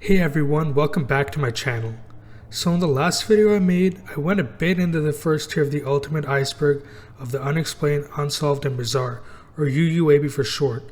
Hey everyone, welcome back to my channel. So in the last video I made, I went a bit into the first tier of the ultimate iceberg of the unexplained, unsolved, and bizarre, or UUAB for short.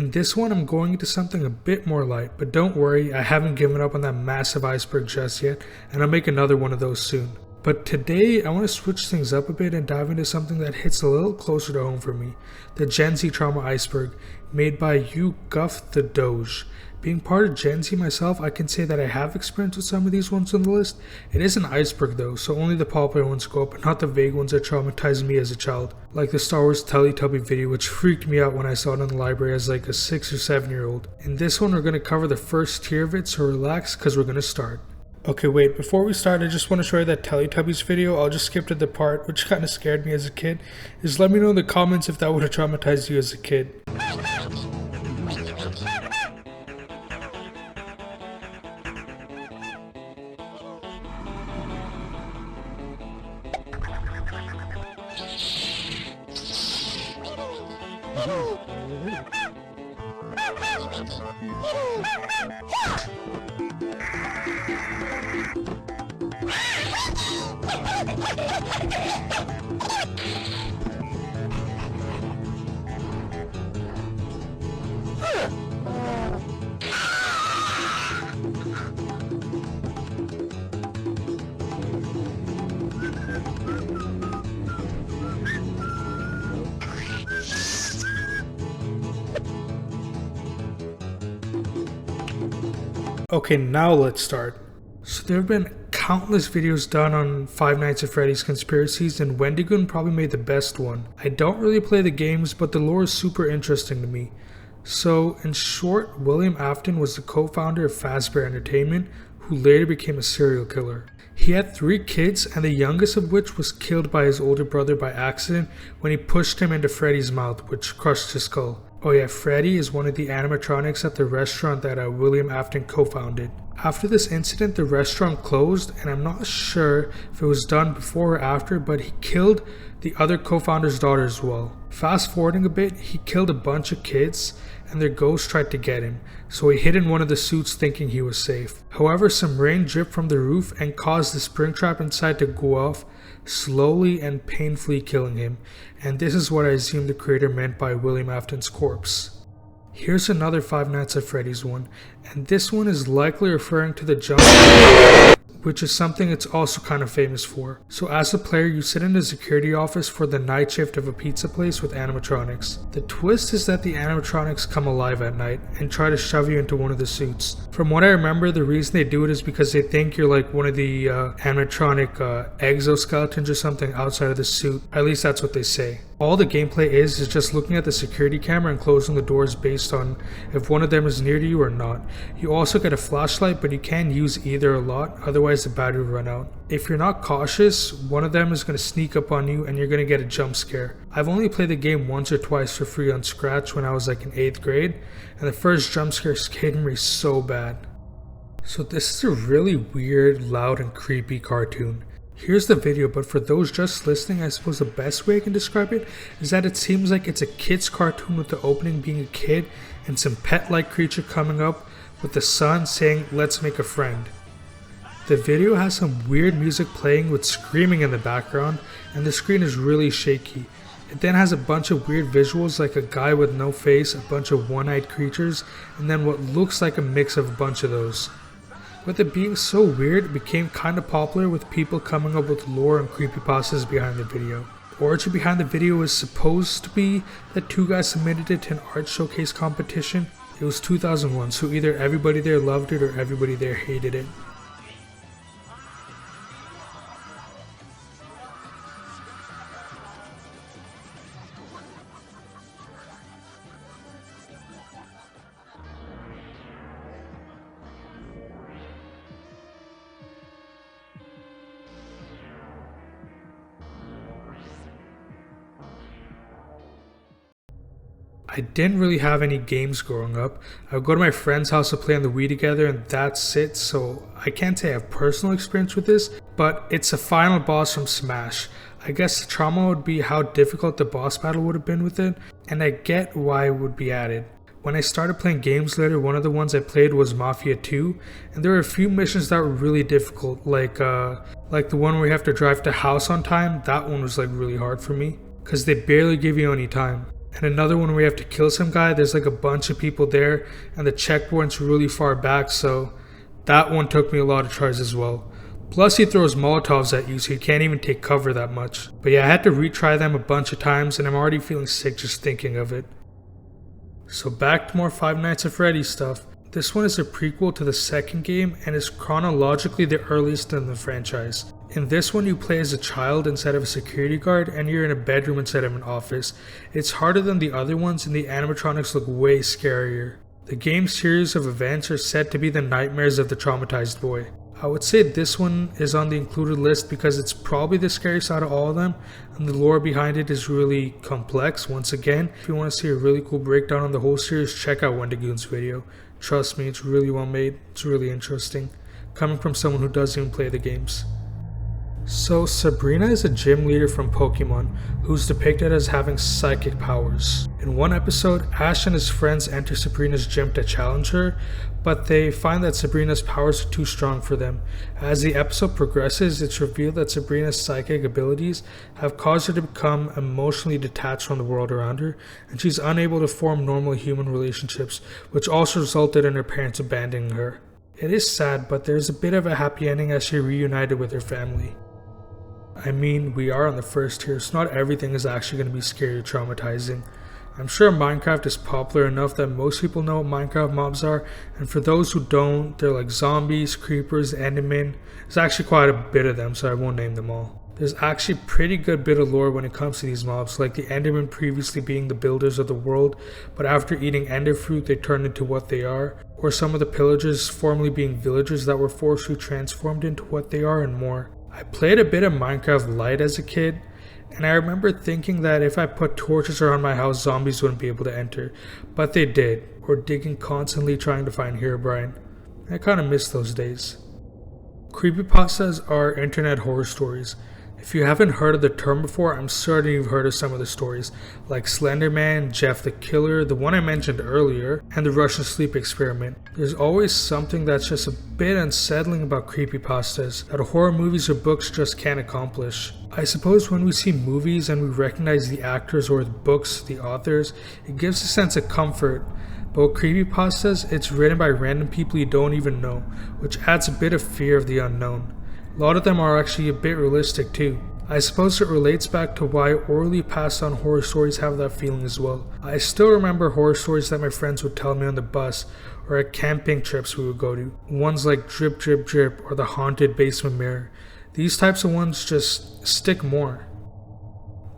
In this one I'm going into something a bit more light, but don't worry, I haven't given up on that massive iceberg just yet, and I'll make another one of those soon. But today I want to switch things up a bit and dive into something that hits a little closer to home for me, the Gen Z trauma iceberg, made by You Guff the Doge. Being part of Gen Z myself, I can say that I have experience with some of these ones on the list. It is an iceberg though, so only the popular ones go up and not the vague ones that traumatized me as a child. Like the Star Wars Teletubby video, which freaked me out when I saw it in the library as like a 6 or 7 year old. In this one we're going to cover the first tier of it, so relax because we're going to start. Okay wait, before we start I just want to show you that Teletubbies video. I'll just skip to the part which kind of scared me as a kid. Just let me know in the comments if that would have traumatized you as a kid. Okay, now let's start. So there have been countless videos done on Five Nights at Freddy's conspiracies, and Wendigoon probably made the best one. I don't really play the games, but the lore is super interesting to me. So in short, William Afton was the co-founder of Fazbear Entertainment, who later became a serial killer. He had 3 kids, and the youngest of which was killed by his older brother by accident when he pushed him into Freddy's mouth, which crushed his skull. Oh yeah, Freddy is one of the animatronics at the restaurant that William Afton co-founded. After this incident, the restaurant closed, and I'm not sure if it was done before or after, but he killed the other co-founder's daughter as well. Fast forwarding a bit, he killed a bunch of kids, and their ghosts tried to get him, so he hid in one of the suits thinking he was safe. However, some rain dripped from the roof and caused the spring trap inside to go off, slowly and painfully killing him, and this is what I assume the creator meant by William Afton's corpse. Here's another Five Nights at Freddy's one, and this one is likely referring to the jump, which is something it's also kind of famous for. So as a player, you sit in the security office for the night shift of a pizza place with animatronics. The twist is that the animatronics come alive at night and try to shove you into one of the suits. From what I remember, the reason they do it is because they think you're like one of the animatronic exoskeletons or something outside of the suit. At least that's what they say. All the gameplay is just looking at the security camera and closing the doors based on if one of them is near to you or not. You also get a flashlight, but you can't use either a lot, otherwise the battery will run out. If you're not cautious, one of them is going to sneak up on you and you're going to get a jump scare. I've only played the game once or twice for free on Scratch when I was like in 8th grade, and the first jump scare scared me so bad. So this is a really weird, loud, and creepy cartoon. Here's the video, but for those just listening, I suppose the best way I can describe it is that it seems like it's a kid's cartoon with the opening being a kid and some pet-like creature coming up with the sun saying, "Let's make a friend." The video has some weird music playing with screaming in the background, and the screen is really shaky. It then has a bunch of weird visuals like a guy with no face, a bunch of one-eyed creatures, and then what looks like a mix of a bunch of those. With it being so weird, it became kinda popular with people coming up with lore and creepypastas behind the video. The origin behind the video is supposed to be that 2 guys submitted it to an art showcase competition. It was 2001, so either everybody there loved it or everybody there hated it. I didn't really have any games growing up. I would go to my friend's house to play on the Wii together and that's it, so I can't say I have personal experience with this, but it's a final boss from Smash. I guess the trauma would be how difficult the boss battle would have been with it, and I get why it would be added. When I started playing games later, one of the ones I played was Mafia 2, and there were a few missions that were really difficult, like the one where you have to drive to house on time. That one was like really hard for me, because they barely give you any time. And another one where you have to kill some guy, there's like a bunch of people there, and the checkpoint's really far back, so that one took me a lot of tries as well. Plus he throws Molotovs at you, so you can't even take cover that much. But yeah, I had to retry them a bunch of times, and I'm already feeling sick just thinking of it. So back to more Five Nights at Freddy's stuff. This one is a prequel to the second game and is chronologically the earliest in the franchise. In this one you play as a child instead of a security guard, and you're in a bedroom instead of an office. It's harder than the other ones and the animatronics look way scarier. The game's series of events are said to be the nightmares of the traumatized boy. I would say this one is on the included list because it's probably the scariest out of all of them, and the lore behind it is really complex. Once again, if you want to see a really cool breakdown on the whole series, check out Wendigoon's video. Trust me, it's really well made, it's really interesting, coming from someone who doesn't even play the games. So Sabrina is a gym leader from Pokemon who's depicted as having psychic powers. In one episode, Ash and his friends enter Sabrina's gym to challenge her, but they find that Sabrina's powers are too strong for them. As the episode progresses, it's revealed that Sabrina's psychic abilities have caused her to become emotionally detached from the world around her, and she's unable to form normal human relationships, which also resulted in her parents abandoning her. It is sad, but there's a bit of a happy ending as she reunited with her family. I mean, we are on the first tier, so not everything is actually going to be scary or traumatizing. I'm sure Minecraft is popular enough that most people know what Minecraft mobs are, and for those who don't, they're like zombies, creepers, endermen. There's actually quite a bit of them, so I won't name them all. There's actually a pretty good bit of lore when it comes to these mobs, like the endermen previously being the builders of the world, but after eating ender fruit they turned into what they are, or some of the pillagers formerly being villagers that were forcibly transformed into what they are, and more. I played a bit of Minecraft Lite as a kid, and I remember thinking that if I put torches around my house, zombies wouldn't be able to enter, but they did, or digging constantly trying to find Herobrine. I kinda miss those days. Creepypastas are internet horror stories. If you haven't heard of the term before, I'm certain you've heard of some of the stories, like Slenderman, Jeff the Killer, the one I mentioned earlier, and the Russian sleep experiment. There's always something that's just a bit unsettling about creepypastas that horror movies or books just can't accomplish. I suppose when we see movies and we recognize the actors or the books, the authors, it gives a sense of comfort. But with creepypastas, it's written by random people you don't even know, which adds a bit of fear of the unknown. A lot of them are actually a bit realistic too. I suppose it relates back to why orally passed on horror stories have that feeling as well. I still remember horror stories that my friends would tell me on the bus or at camping trips we would go to. Ones like Drip Drip Drip or the haunted basement mirror. These types of ones just stick more.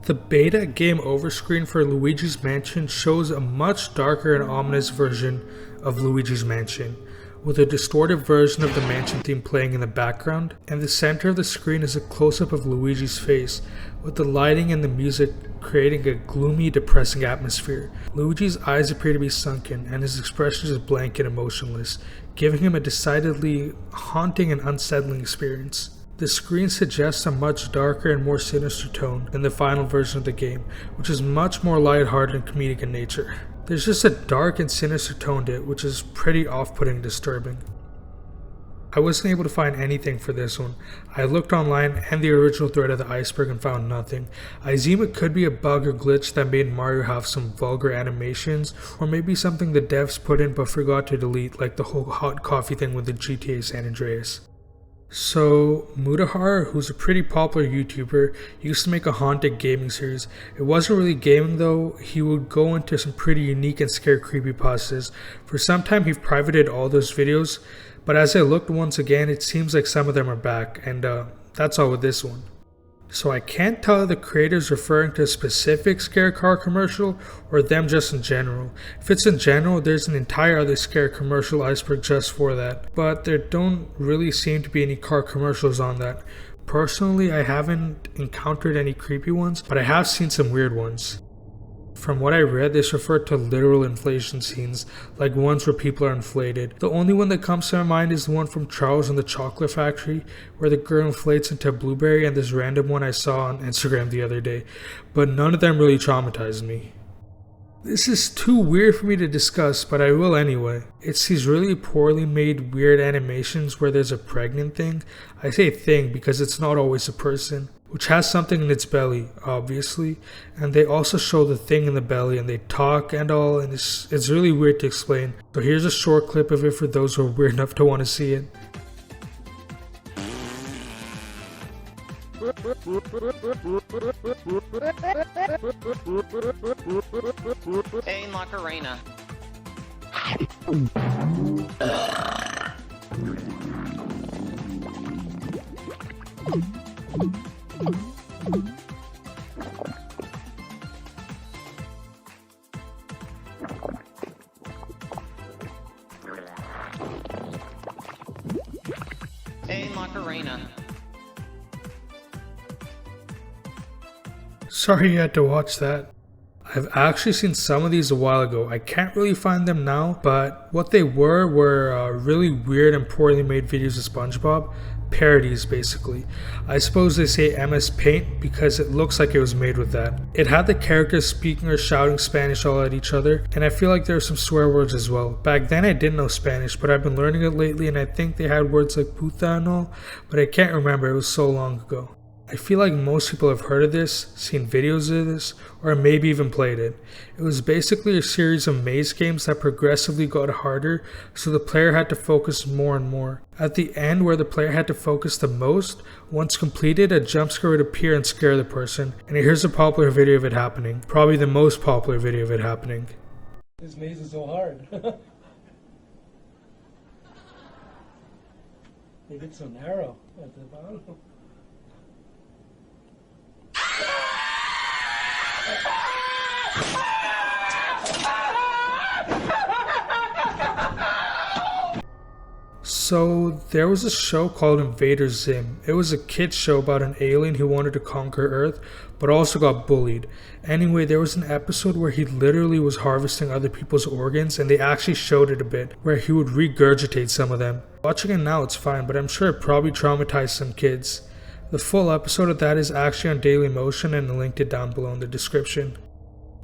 The beta game over screen for Luigi's Mansion shows a much darker and ominous version of Luigi's Mansion, with a distorted version of the mansion theme playing in the background, and the center of the screen is a close-up of Luigi's face, with the lighting and the music creating a gloomy, depressing atmosphere. Luigi's eyes appear to be sunken, and his expression is blank and emotionless, giving him a decidedly haunting and unsettling experience. The screen suggests a much darker and more sinister tone than the final version of the game, which is much more lighthearted and comedic in nature. There's just a dark and sinister tone to it, which is pretty off-putting and disturbing. I wasn't able to find anything for this one. I looked online and the original thread of the Iceberg and found nothing. I assume it could be a bug or glitch that made Mario have some vulgar animations, or maybe something the devs put in but forgot to delete, like the whole hot coffee thing with the GTA San Andreas. So, Mutahar, who's a pretty popular YouTuber, used to make a haunted gaming series. It wasn't really gaming though, he would go into some pretty unique and scary creepypastas. For some time he privated all those videos, but as I looked once again, it seems like some of them are back, and that's all with this one. So I can't tell if the creator's referring to a specific scare car commercial or them just in general. If it's in general, there's an entire other scare commercial Iceberg just for that, but there don't really seem to be any car commercials on that. Personally, I haven't encountered any creepy ones, but I have seen some weird ones. From what I read, this referred to literal inflation scenes, like ones where people are inflated. The only one that comes to my mind is the one from Charles and the Chocolate Factory, where the girl inflates into a blueberry, and this random one I saw on Instagram the other day, but none of them really traumatized me. This is too weird for me to discuss, but I will anyway. It's these really poorly made weird animations where there's a pregnant thing. I say thing because it's not always a person, which has something in its belly, obviously, and they also show the thing in the belly and they talk and all, and it's really weird to explain. So here's a short clip of it for those who are weird enough to want to see it. Hey, Macarena. Hey, Macarena. Sorry you had to watch that. I've actually seen some of these a while ago. I can't really find them now, but what they were really weird and poorly made videos of SpongeBob. Parodies, basically. I suppose they say MS Paint because it looks like it was made with that. It had the characters speaking or shouting Spanish all at each other, and I feel like there were some swear words as well. Back then I didn't know Spanish, but I've been learning it lately, and I think they had words like puta and all, but I can't remember, it was so long ago. I feel like most people have heard of this, seen videos of this, or maybe even played it. It was basically a series of maze games that progressively got harder, so the player had to focus more and more. At the end, where the player had to focus the most, once completed, a jump scare would appear and scare the person. And here's a popular video of it happening. Probably the most popular video of it happening. This maze is so hard. They get so narrow at the bottom. So there was a show called Invader Zim. It was a kid's show about an alien who wanted to conquer Earth, but also got bullied. Anyway, there was an episode where he literally was harvesting other people's organs, and they actually showed it a bit, where he would regurgitate some of them. Watching it now it's fine, but I'm sure it probably traumatized some kids. The full episode of that is actually on Dailymotion, and I linked it down below in the description.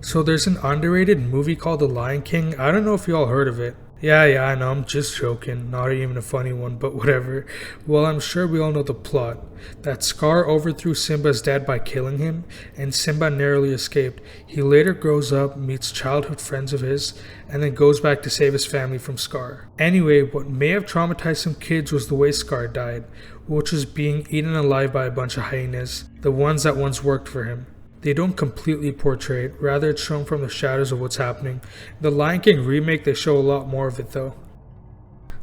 So there's an underrated movie called The Lion King. I don't know if you all heard of it. Yeah, I know, I'm just joking. Not even a funny one, but whatever. Well, I'm sure we all know the plot. That Scar overthrew Simba's dad by killing him, and Simba narrowly escaped. He later grows up, meets childhood friends of his, and then goes back to save his family from Scar. Anyway, what may have traumatized some kids was the way Scar died, which was being eaten alive by a bunch of hyenas, the ones that once worked for him. They don't completely portray it, rather it's shown from the shadows of what's happening. In the Lion King remake they show a lot more of it though.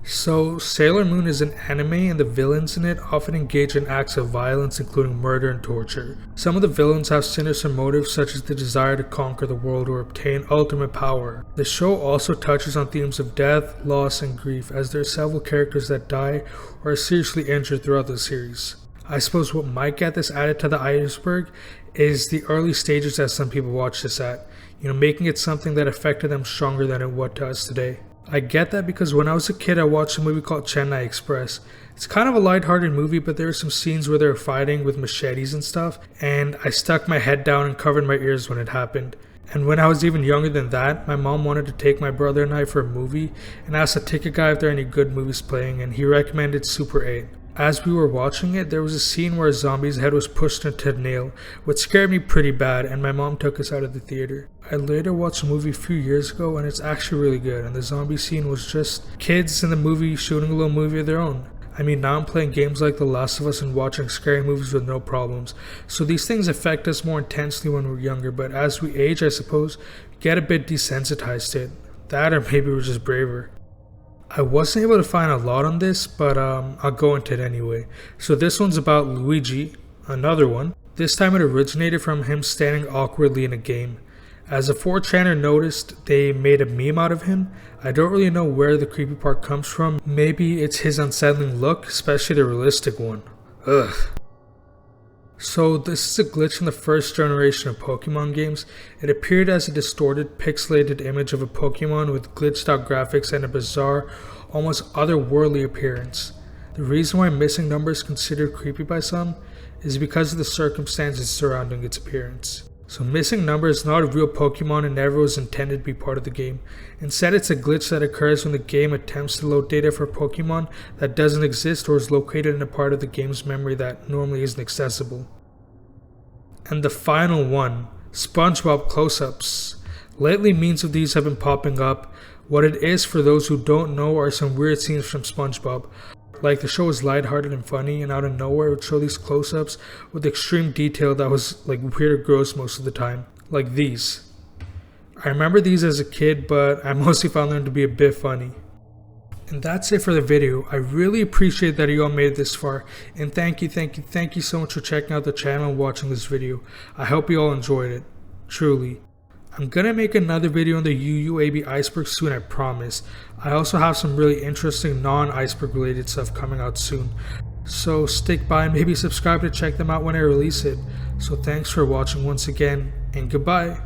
So, Sailor Moon is an anime and the villains in it often engage in acts of violence including murder and torture. Some of the villains have sinister motives such as the desire to conquer the world or obtain ultimate power. The show also touches on themes of death, loss, and grief as there are several characters that die or are seriously injured throughout the series. I suppose what might get this added to the iceberg is the early stages that some people watch this at, making it something that affected them stronger than it would to us today. I get that because when I was a kid I watched a movie called Chennai Express. It's kind of a lighthearted movie, but there were some scenes where they were fighting with machetes and stuff, and I stuck my head down and covered my ears when it happened. And when I was even younger than that, my mom wanted to take my brother and I for a movie and asked the ticket guy if there are any good movies playing, and he recommended Super 8. As we were watching it, there was a scene where a zombie's head was pushed into a nail, which scared me pretty bad, and my mom took us out of the theater. I later watched a movie a few years ago and it's actually really good, and the zombie scene was just kids in the movie shooting a little movie of their own. I mean, now I'm playing games like The Last of Us and watching scary movies with no problems, so these things affect us more intensely when we're younger, but as we age, I suppose, we get a bit desensitized to it. That or maybe we're just braver. I wasn't able to find a lot on this, but I'll go into it anyway. So this one's about Luigi, another one. This time it originated from him standing awkwardly in a game. As a 4chaner noticed, they made a meme out of him. I don't really know where the creepy part comes from. Maybe it's his unsettling look, especially the realistic one. Ugh. So this is a glitch in the first generation of Pokemon games. It appeared as a distorted, pixelated image of a Pokemon with glitched out graphics and a bizarre, almost otherworldly appearance. The reason why MissingNo is considered creepy by some is because of the circumstances surrounding its appearance. So missing number is not a real Pokemon and never was intended to be part of the game. Instead, it's a glitch that occurs when the game attempts to load data for Pokemon that doesn't exist or is located in a part of the game's memory that normally isn't accessible. And the final one, Spongebob Closeups. Lately, memes of these have been popping up. What it is, for those who don't know, are some weird scenes from SpongeBob. Like, the show was lighthearted and funny, and out of nowhere it would show these close-ups with extreme detail that was like weird or gross most of the time. Like these. I remember these as a kid, but I mostly found them to be a bit funny. And that's it for the video. I really appreciate that you all made it this far, and thank you so much for checking out the channel and watching this video. I hope you all enjoyed it. Truly. I'm gonna make another video on the UUAB Iceberg soon, I promise. I also have some really interesting non-Iceberg related stuff coming out soon. So stick by and maybe subscribe to check them out when I release it. So thanks for watching once again, and goodbye.